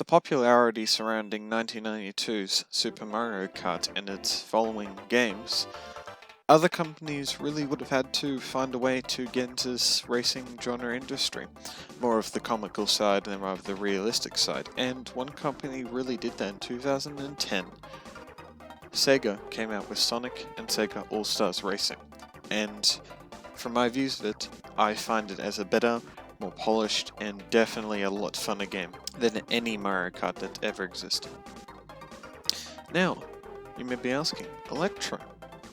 the popularity surrounding 1992's Super Mario Kart and its following games, other companies really would have had to find a way to get into this racing genre industry, more of the comical side than rather the realistic side, and one company really did that in 2010. Sega came out with Sonic and Sega All-Stars Racing, and from my views of it, I find it as a better, more polished, and definitely a lot funner game than any Mario Kart that ever existed. Now, you may be asking, Electro,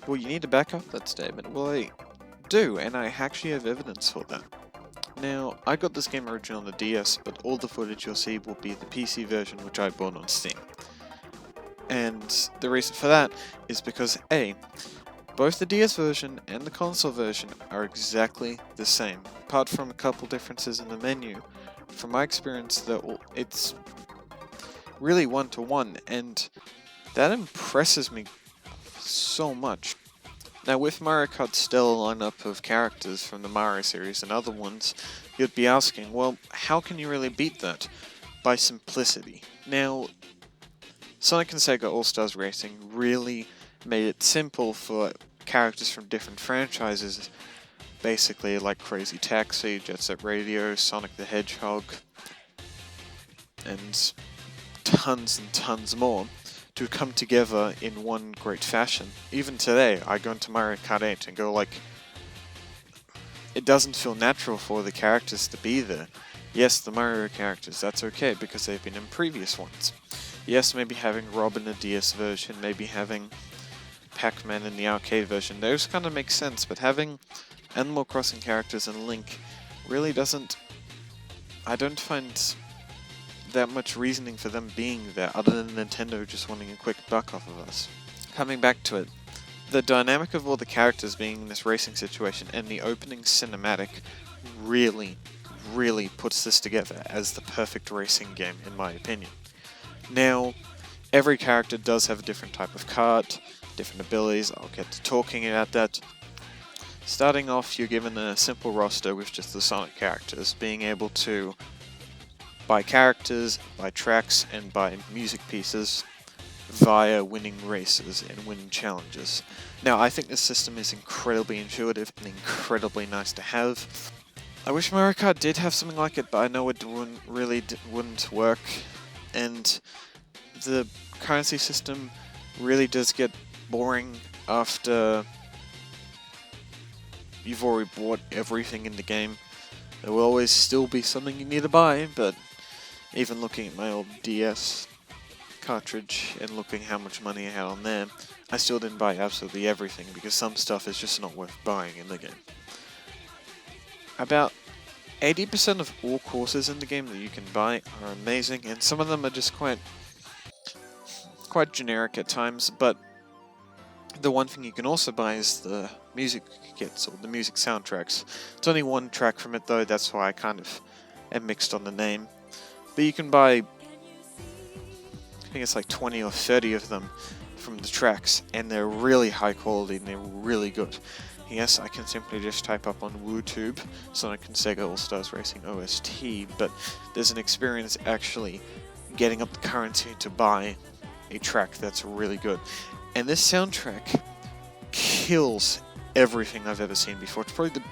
well, you need to back up that statement. Well, I do, and I actually have evidence for that. Now, I got this game originally on the DS, but all the footage you'll see will be the PC version which I bought on Steam. And the reason for that is because A, both the DS version and the console version are exactly the same, apart from a couple differences in the menu. From my experience, it's really one-to-one, and that impresses me so much. Now, with Mario Kart's stellar lineup of characters from the Mario series and other ones, you'd be asking, well, how can you really beat that? By simplicity. Now, Sonic and Sega All-Stars Racing really made it simple for characters from different franchises, basically like Crazy Taxi, Jet Set Radio, Sonic the Hedgehog, and tons more, to come together in one great fashion. Even today, I go into Mario Kart 8 and go like, it doesn't feel natural for the characters to be there. Yes, the Mario characters, that's okay because they've been in previous ones. Yes, maybe having Rob in the DS version, maybe having Pac-Man in the arcade version, those kind of make sense, but having Animal Crossing characters and Link really doesn't... I don't find that much reasoning for them being there, other than Nintendo just wanting a quick buck off of us. Coming back to it, the dynamic of all the characters being in this racing situation and the opening cinematic really puts this together as the perfect racing game, in my opinion. Now, every character does have a different type of kart, different abilities. I'll get to talking about that. Starting off, you're given a simple roster with just the Sonic characters, being able to buy characters, buy tracks, and buy music pieces via winning races and winning challenges. Now, I think this system is incredibly intuitive and incredibly nice to have. I wish Mario Kart did have something like it, but I know it wouldn't work. And the currency system really does get boring after you've already bought everything in the game. There will always still be something you need to buy, but even looking at my old DS cartridge and looking how much money I had on there, I still didn't buy absolutely everything because some stuff is just not worth buying in the game. About 80% of all courses in the game that you can buy are amazing, and some of them are just quite generic at times, but the one thing you can also buy is the music kits, or the music soundtracks. It's only one track from it though, that's why I kind of am mixed on the name. But you can buy, I think it's like 20 or 30 of them from the tracks, and they're really high quality and they're really good. Yes, I can simply just type up on WooTube Sonic and Sega All-Stars Racing OST, but there's an experience actually getting up the currency to buy a track that's really good. And this soundtrack kills everything I've ever seen before. It's probably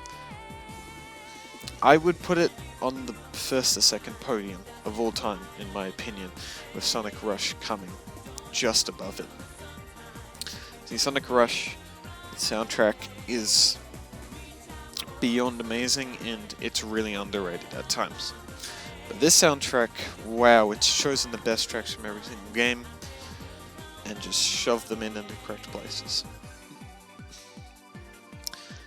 I would put it on the first or second podium of all time, in my opinion, with Sonic Rush coming just above it. The Sonic Rush soundtrack is beyond amazing, and it's really underrated at times. But this soundtrack, wow, it's chosen the best tracks from every single game and just shoved them in the correct places.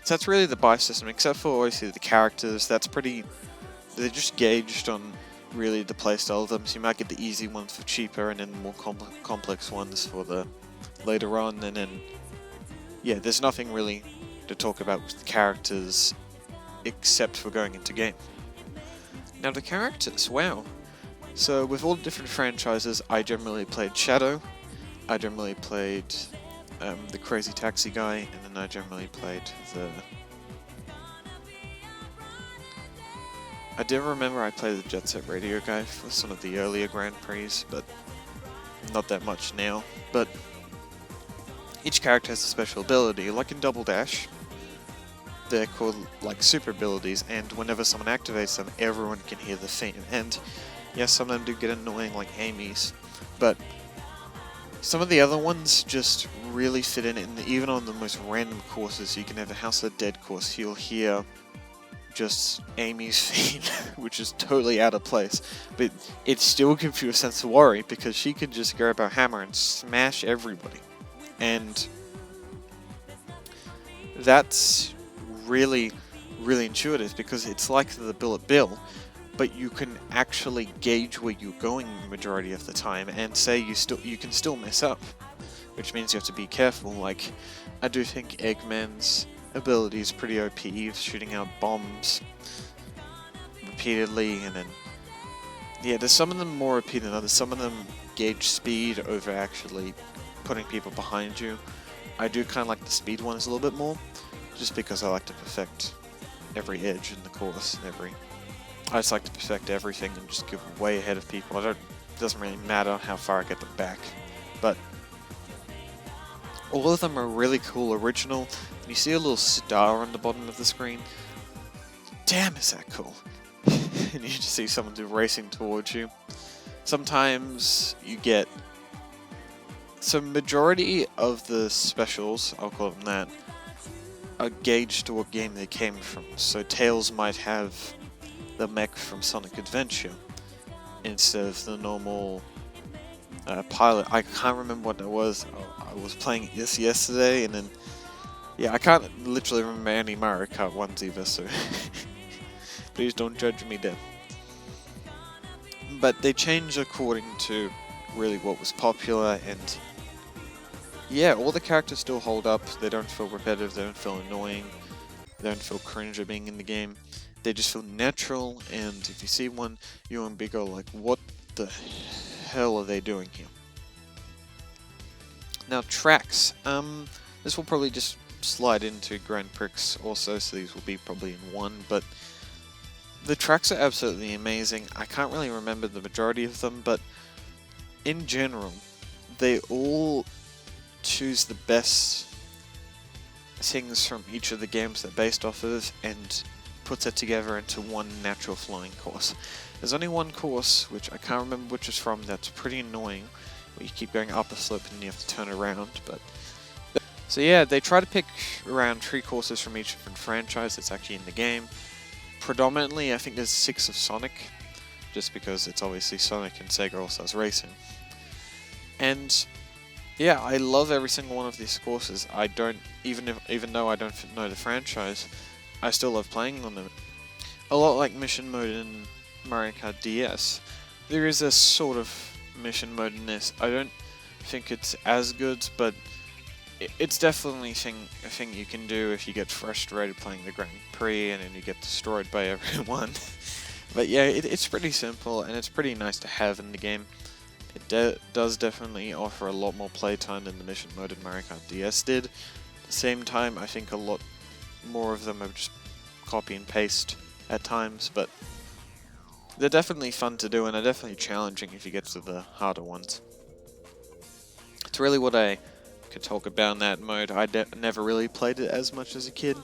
So that's really the buy system, except for obviously the characters. They're just gauged on really the playstyle of them, so you might get the easy ones for cheaper and then the more complex ones for the later on, and then yeah, there's nothing really to talk about with the characters except for going into game. Now the characters, wow. So with all the different franchises, I generally played Shadow, I generally played the Crazy Taxi guy, and then I generally played I do remember I played the Jet Set Radio guy for some of the earlier Grand Prix, but not that much now. But each character has a special ability, like in Double Dash. They're called like super abilities, and whenever someone activates them, everyone can hear the theme. And yes, some of them do get annoying, like Amy's, but some of the other ones just really fit in, and even on the most random courses, you can have a House of the Dead course, you'll hear just Amy's theme, which is totally out of place, but it still gives you a sense of worry, because she can just grab her hammer and smash everybody. And that's really intuitive, because it's like the Billet Bill, but you can actually gauge where you're going the majority of the time, and say you can still mess up, which means you have to be careful. Like, I do think Eggman's ability is pretty OP, shooting out bombs repeatedly, and then yeah, there's some of them more OP than others. Some of them gauge speed over actually putting people behind you. I do kind of like the speed ones a little bit more, just because I like to perfect every edge in the course, I just like to perfect everything and just get way ahead of people. It doesn't really matter how far I get them back, but all of them are really cool, original. You see a little star on the bottom of the screen. Damn, is that cool! And you just see someone racing towards you. Sometimes you get... So majority of the specials, I'll call them that, are gauged to what game they came from. So Tails might have the mech from Sonic Adventure instead of the normal pilot. I can't remember what that was. I was playing this yesterday, and then yeah, I can't literally remember any Mario Kart ones either, so please don't judge me there. But they change according to really what was popular, and yeah, all the characters still hold up. They don't feel repetitive, they don't feel annoying, they don't feel cringe at being in the game. They just feel natural, and if you see one, you and Big O like, what the hell are they doing here? Now tracks, this will probably just slide into Grand Prix also, so these will be probably in one, but the tracks are absolutely amazing. I can't really remember the majority of them, but in general, they all choose the best things from each of the games they're based off of and puts it together into one natural flowing course. There's only one course, which I can't remember which is from, that's pretty annoying, where you keep going up a slope and you have to turn around, but... So yeah, they try to pick around 3 courses from each different franchise that's actually in the game. Predominantly, I think there's 6 of Sonic, just because it's obviously Sonic and Sega All-Stars Racing. And yeah, I love every single one of these courses. I don't, even though I don't know the franchise, I still love playing on them. A lot like mission mode in Mario Kart DS. There is a sort of mission mode in this. I don't think it's as good, but it's definitely a thing you can do if you get frustrated playing the Grand Prix and then you get destroyed by everyone. But yeah, it's pretty simple and it's pretty nice to have in the game. It does definitely offer a lot more playtime than the mission mode in Mario Kart DS did. At the same time, I think a lot more of them are just copy and paste at times, but they're definitely fun to do and they're definitely challenging if you get to the harder ones. It's really what I could talk about in that mode. I never really played it as much as a kid.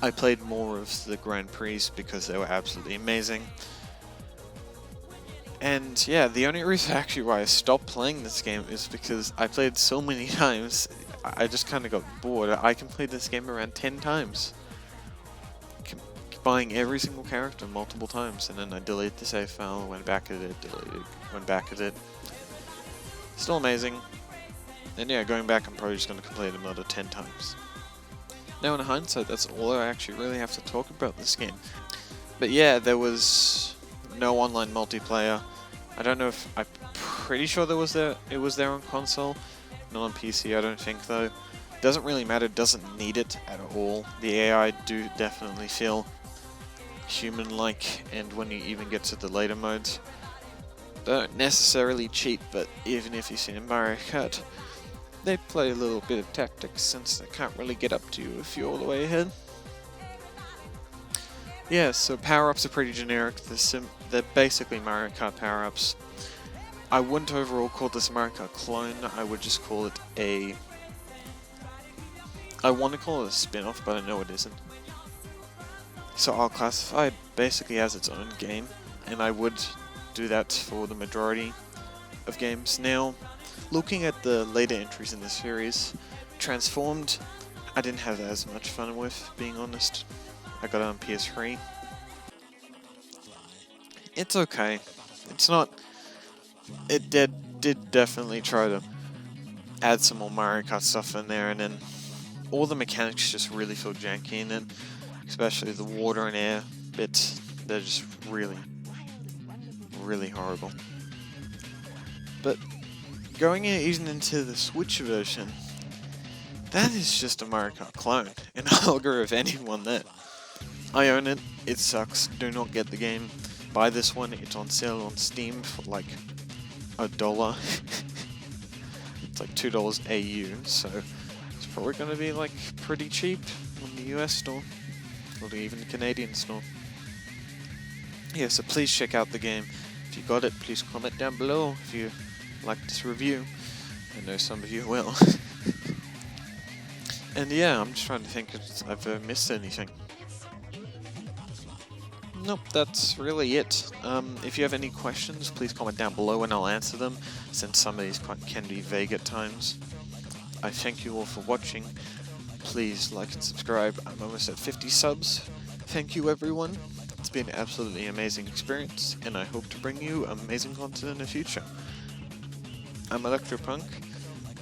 I played more of the Grand Prix because they were absolutely amazing. And yeah, the only reason actually why I stopped playing this game is because I played so many times, I just kind of got bored. I completed this game around 10 times. Buying every single character multiple times, and then I deleted the save file, went back at it, deleted, went back at it. Still amazing. And yeah, going back, I'm probably just going to complete it another 10 times. Now in hindsight, that's all I actually really have to talk about this game. But yeah, there was no online multiplayer. I don't know if, I'm pretty sure it was there on console, not on PC, I don't think though. Doesn't really matter, doesn't need it at all. The AI do definitely feel human-like, and when you even get to the later modes, they don't necessarily cheat, but even if you've seen a Mario Kart, they play a little bit of tactics since they can't really get up to you if you're all the way ahead. Yeah, so power-ups are pretty generic. They're basically Mario Kart power-ups. I wouldn't overall call this a Mario Kart clone, I would just call it a... I want to call it a spin-off, but I know it isn't. So I'll classify it basically as its own game, and I would do that for the majority of games. Now, looking at the later entries in the series, Transformed, I didn't have as much fun with, being honest. I got it on PS3. It's okay. It's not... It did definitely try to add some more Mario Kart stuff in there, and then all the mechanics just really feel janky in it, especially the water and air bits. They're just really, really horrible. But going even into the Switch version, that is just a Mario Kart clone, and I'll agree with anyone there. I own it, it sucks, do not get the game. Buy this one, it's on sale on Steam for like $1. It's like $2 AU, so it's probably going to be like pretty cheap on the US store, or even the Canadian store. Yeah, so please check out the game. If you got it, please comment down below if you like this review. I know some of you will. And yeah, I'm just trying to think if I've missed anything. Nope, that's really it. If you have any questions, please comment down below and I'll answer them, since some of these can be vague at times. I thank you all for watching. Please like and subscribe. I'm almost at 50 subs. Thank you everyone. It's been an absolutely amazing experience, and I hope to bring you amazing content in the future. I'm Electropunk,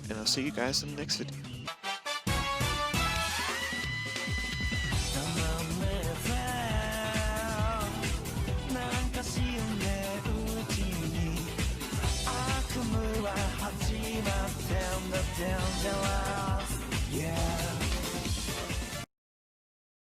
and I'll see you guys in the next video.